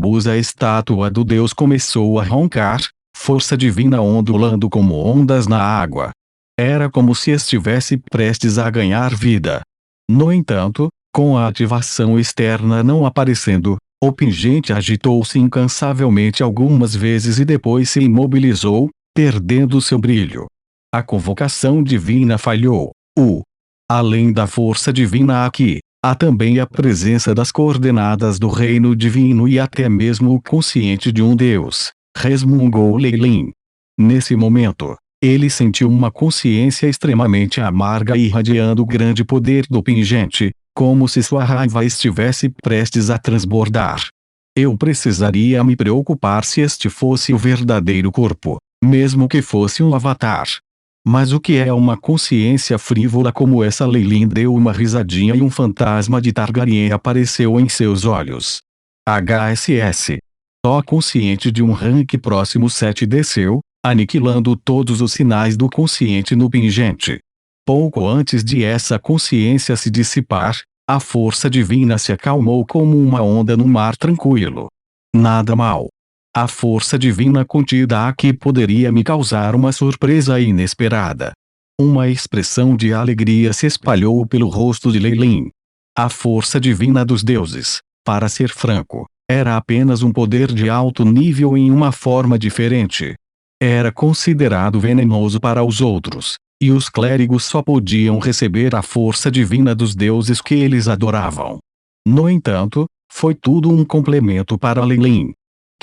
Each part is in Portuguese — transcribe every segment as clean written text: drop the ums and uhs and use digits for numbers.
globosa a estátua do deus começou a roncar, força divina ondulando como ondas na água. Era como se estivesse prestes a ganhar vida. No entanto, com a ativação externa não aparecendo, o pingente agitou-se incansavelmente algumas vezes e depois se imobilizou, perdendo seu brilho. A convocação divina falhou. Além da força divina aqui, há também a presença das coordenadas do reino divino e até mesmo o consciente de um Deus, resmungou Lei Lin. Nesse momento, ele sentiu uma consciência extremamente amarga irradiando o grande poder do pingente, como se sua raiva estivesse prestes a transbordar. Eu precisaria me preocupar se este fosse o verdadeiro corpo, mesmo que fosse um avatar. Mas o que é uma consciência frívola como essa? Lei Lin deu uma risadinha e um fantasma de Targaryen apareceu em seus olhos. HSS. O consciente de um rank próximo 7 desceu, aniquilando todos os sinais do consciente no pingente. Pouco antes de essa consciência se dissipar, a força divina se acalmou como uma onda no mar tranquilo. Nada mal. A força divina contida aqui poderia me causar uma surpresa inesperada. Uma expressão de alegria se espalhou pelo rosto de Lei Lin. A força divina dos deuses, para ser franco, era apenas um poder de alto nível em uma forma diferente. Era considerado venenoso para os outros, e os clérigos só podiam receber a força divina dos deuses que eles adoravam. No entanto, foi tudo um complemento para Lei Lin.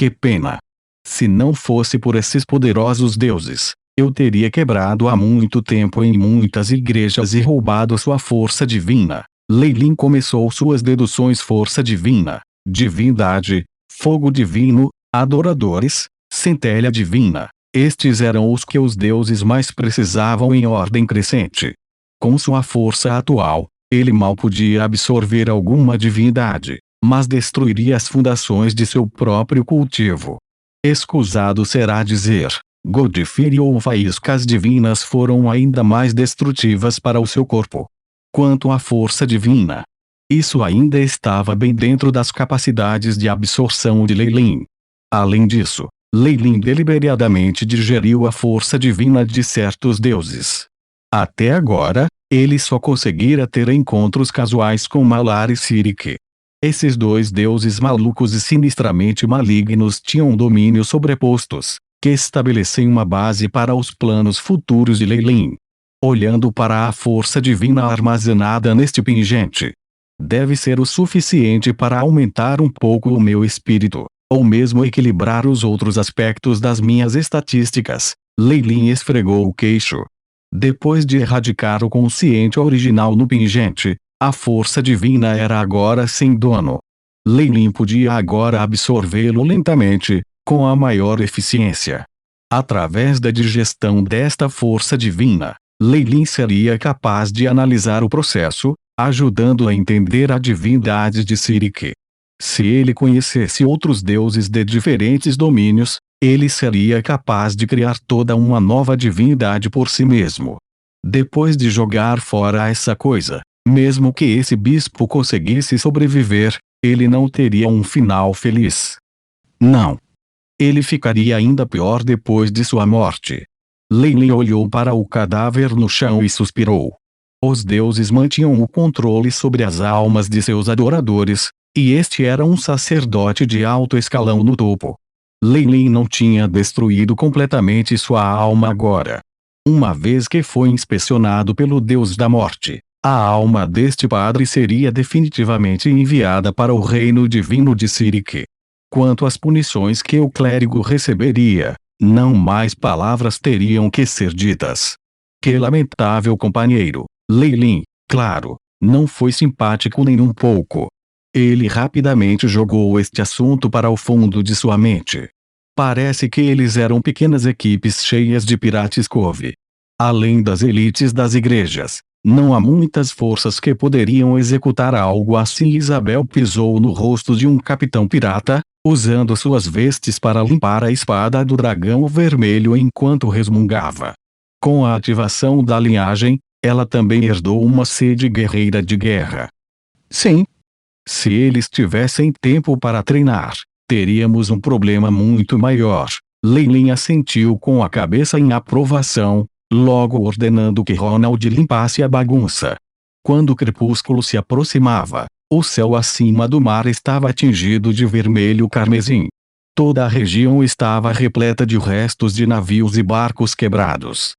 Que pena! Se não fosse por esses poderosos deuses, eu teria quebrado há muito tempo em muitas igrejas e roubado sua força divina. Lei Lin começou suas deduções: força divina, divindade, fogo divino, adoradores, centelha divina. Estes eram os que os deuses mais precisavam em ordem crescente. Com sua força atual, ele mal podia absorver alguma divindade, mas destruiria as fundações de seu próprio cultivo. Escusado será dizer, Godfrey ou faíscas divinas foram ainda mais destrutivas para o seu corpo. Quanto à força divina, isso ainda estava bem dentro das capacidades de absorção de Lei Lin. Além disso, Lei Lin deliberadamente digeriu a força divina de certos deuses. Até agora, ele só conseguira ter encontros casuais com Malar e Sirik. Esses dois deuses malucos e sinistramente malignos tinham domínios sobrepostos, que estabelecem uma base para os planos futuros de Lei Lin. Olhando para a força divina armazenada neste pingente, deve ser o suficiente para aumentar um pouco o meu espírito, ou mesmo equilibrar os outros aspectos das minhas estatísticas. Lei Lin esfregou o queixo. Depois de erradicar o consciente original no pingente, a força divina era agora sem dono. Lei Lin podia agora absorvê-lo lentamente, com a maior eficiência. Através da digestão desta força divina, Lei Lin seria capaz de analisar o processo, ajudando a entender a divindade de Sirik. Se ele conhecesse outros deuses de diferentes domínios, ele seria capaz de criar toda uma nova divindade por si mesmo. Depois de jogar fora essa coisa, mesmo que esse bispo conseguisse sobreviver, ele não teria um final feliz. Não. Ele ficaria ainda pior depois de sua morte. Lei Lin olhou para o cadáver no chão e suspirou. Os deuses mantinham o controle sobre as almas de seus adoradores, e este era um sacerdote de alto escalão no topo. Lei Lin não tinha destruído completamente sua alma agora. Uma vez que foi inspecionado pelo Deus da Morte, a alma deste padre seria definitivamente enviada para o reino divino de Sirik. Quanto às punições que o clérigo receberia, não mais palavras teriam que ser ditas. Que lamentável companheiro. Lei Lin, claro, não foi simpático nem um pouco. Ele rapidamente jogou este assunto para o fundo de sua mente. Parece que eles eram pequenas equipes cheias de piratas Cove. Além das elites das igrejas, não há muitas forças que poderiam executar algo assim. Isabel pisou no rosto de um capitão pirata, usando suas vestes para limpar a espada do dragão vermelho enquanto resmungava. Com a ativação da linhagem, ela também herdou uma sede guerreira de guerra. Sim. Se eles tivessem tempo para treinar, teríamos um problema muito maior. Leilin assentiu com a cabeça em aprovação, logo ordenando que Ronald limpasse a bagunça. Quando o crepúsculo se aproximava, o céu acima do mar estava tingido de vermelho carmesim. Toda a região estava repleta de restos de navios e barcos quebrados.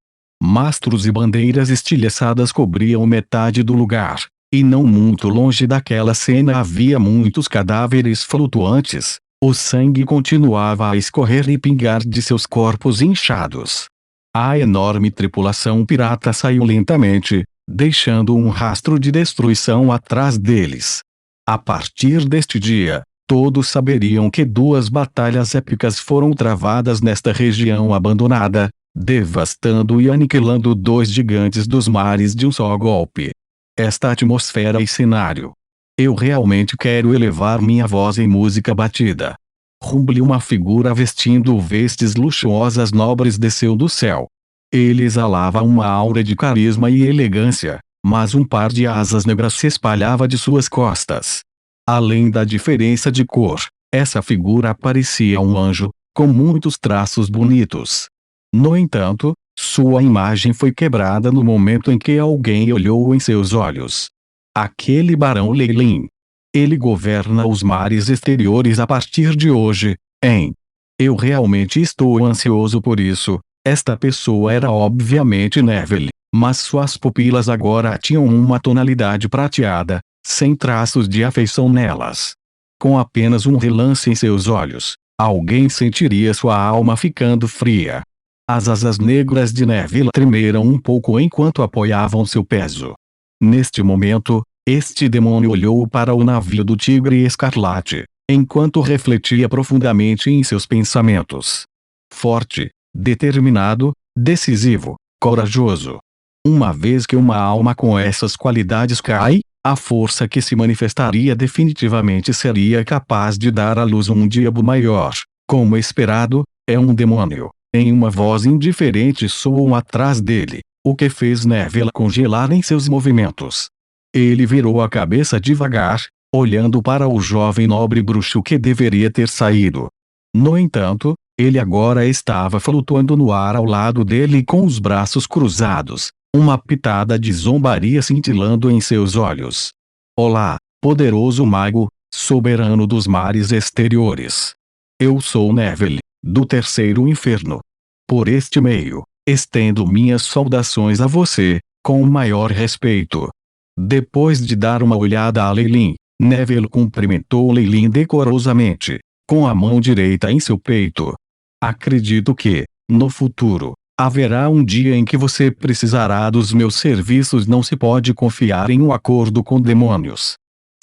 Mastros e bandeiras estilhaçadas cobriam metade do lugar, e não muito longe daquela cena havia muitos cadáveres flutuantes. O sangue continuava a escorrer e pingar de seus corpos inchados. A enorme tripulação pirata saiu lentamente, deixando um rastro de destruição atrás deles. A partir deste dia, todos saberiam que 2 batalhas épicas foram travadas nesta região abandonada, devastando e aniquilando 2 gigantes dos mares de um só golpe. Esta atmosfera e cenário. Eu realmente quero elevar minha voz em música batida. Rumble, uma figura vestindo vestes luxuosas nobres, desceu do céu. Ele exalava uma aura de carisma e elegância, mas um par de asas negras se espalhava de suas costas. Além da diferença de cor, essa figura parecia um anjo, com muitos traços bonitos. No entanto, sua imagem foi quebrada no momento em que alguém olhou em seus olhos. Aquele barão Leilin. Ele governa os mares exteriores a partir de hoje, hein? Eu realmente estou ansioso por isso. Esta pessoa era obviamente Neville, mas suas pupilas agora tinham uma tonalidade prateada, sem traços de afeição nelas. Com apenas um relance em seus olhos, alguém sentiria sua alma ficando fria. As asas negras de Neville tremeram um pouco enquanto apoiavam seu peso. Neste momento, este demônio olhou para o navio do Tigre Escarlate, enquanto refletia profundamente em seus pensamentos. Forte, determinado, decisivo, corajoso. Uma vez que uma alma com essas qualidades cai, a força que se manifestaria definitivamente seria capaz de dar à luz um diabo maior. Como esperado, é um demônio. Em uma voz indiferente soou atrás dele, o que fez Neville congelar em seus movimentos. Ele virou a cabeça devagar, olhando para o jovem nobre bruxo que deveria ter saído. No entanto, ele agora estava flutuando no ar ao lado dele com os braços cruzados, uma pitada de zombaria cintilando em seus olhos. Olá, poderoso mago, soberano dos mares exteriores. Eu sou Neville, do Terceiro Inferno. Por este meio, estendo minhas saudações a você, com o maior respeito. Depois de dar uma olhada a Leilin, Neville cumprimentou Leilin decorosamente, com a mão direita em seu peito. Acredito que, no futuro, haverá um dia em que você precisará dos meus serviços. Não se pode confiar em um acordo com demônios.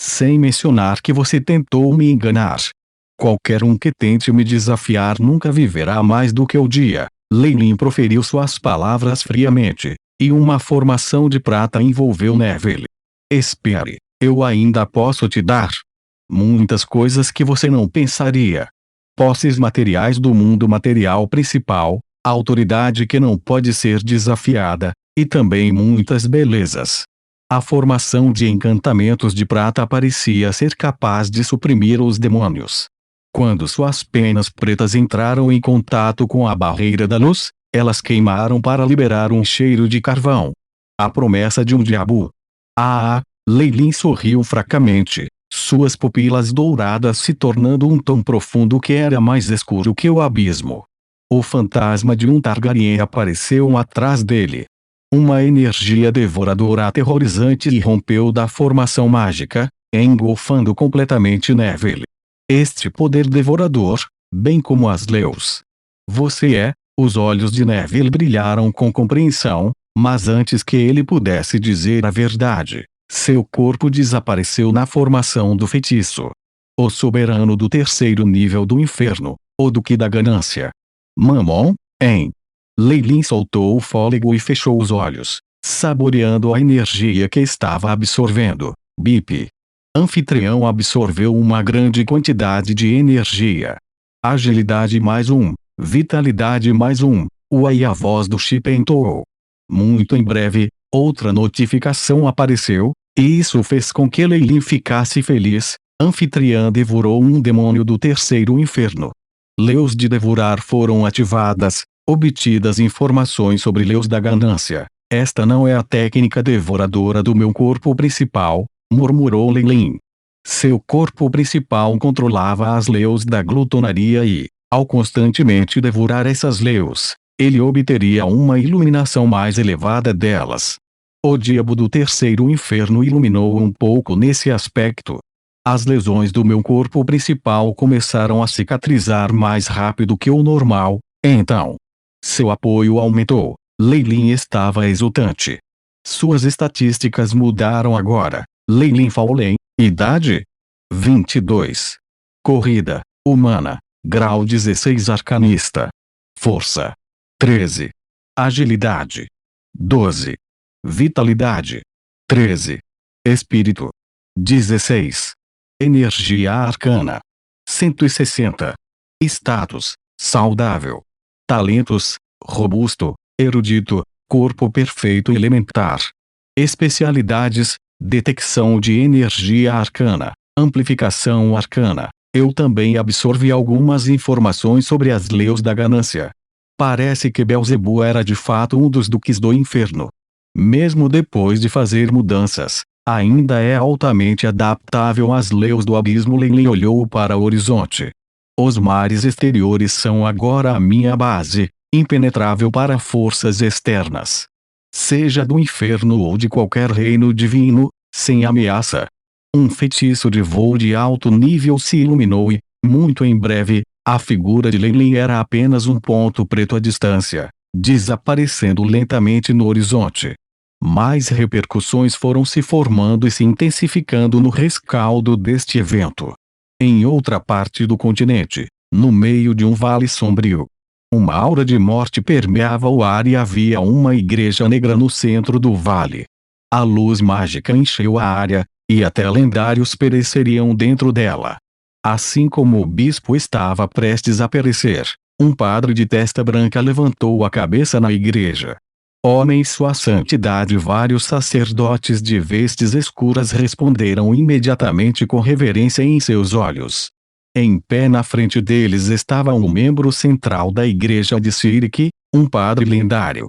Sem mencionar que você tentou me enganar. Qualquer um que tente me desafiar nunca viverá mais do que o dia. Leilin proferiu suas palavras friamente, e uma formação de prata envolveu Neville. Espere, eu ainda posso te dar muitas coisas que você não pensaria. Posses materiais do mundo material principal, autoridade que não pode ser desafiada, e também muitas belezas. A formação de encantamentos de prata parecia ser capaz de suprimir os demônios. Quando suas penas pretas entraram em contato com a barreira da luz, elas queimaram para liberar um cheiro de carvão. A promessa de um diabo. Leilin sorriu fracamente, suas pupilas douradas se tornando um tom profundo que era mais escuro que o abismo. O fantasma de um Targaryen apareceu atrás dele. Uma energia devoradora aterrorizante irrompeu da formação mágica, engolfando completamente Neville. Este poder devorador, bem como as leus. Você é. Os olhos de Neville brilharam com compreensão, mas antes que ele pudesse dizer a verdade, seu corpo desapareceu na formação do feitiço. O soberano do terceiro nível do inferno, o duque da ganância. Mammon, hein? Leilin soltou o fôlego e fechou os olhos, saboreando a energia que estava absorvendo. Bip. Anfitrião absorveu uma grande quantidade de energia. Agilidade mais 1, vitalidade mais 1, e a voz do chip entoou. Muito em breve, outra notificação apareceu, e isso fez com que Leilin ficasse feliz. Anfitriã devorou um demônio do terceiro inferno. Leis de devorar foram ativadas, obtidas informações sobre leis da ganância. Esta não é a técnica devoradora do meu corpo principal, murmurou Leilin. Seu corpo principal controlava as leis da glutonaria e, ao constantemente devorar essas leis, ele obteria uma iluminação mais elevada delas. O diabo do terceiro inferno iluminou um pouco nesse aspecto. As lesões do meu corpo principal começaram a cicatrizar mais rápido que o normal, então. Seu apoio aumentou. Leilin estava exultante. Suas estatísticas mudaram agora. Leilin Faulen, idade? 22. Corrida, humana, grau 16 arcanista. Força. 13. Agilidade. 12. Vitalidade. 13. Espírito. 16. Energia arcana. 160. Status: saudável. Talentos: robusto, erudito, corpo perfeito elementar. Especialidades: detecção de energia arcana, amplificação arcana. Eu também absorvi algumas informações sobre as leis da ganância. Parece que Belzebu era de fato um dos duques do inferno. Mesmo depois de fazer mudanças, ainda é altamente adaptável às leis do abismo. Leilin olhou para o horizonte. Os mares exteriores são agora a minha base, impenetrável para forças externas. Seja do inferno ou de qualquer reino divino, sem ameaça. Um feitiço de voo de alto nível se iluminou e, muito em breve, a figura de Leilin era apenas um ponto preto à distância, desaparecendo lentamente no horizonte. Mais repercussões foram se formando e se intensificando no rescaldo deste evento. Em outra parte do continente, no meio de um vale sombrio, uma aura de morte permeava o ar e havia uma igreja negra no centro do vale. A luz mágica encheu a área, e até lendários pereceriam dentro dela. Assim como o bispo estava prestes a perecer, um padre de testa branca levantou a cabeça na igreja. Homem, sua santidade, e vários sacerdotes de vestes escuras responderam imediatamente com reverência em seus olhos. Em pé na frente deles estava um membro central da igreja de Sirik, um padre lendário.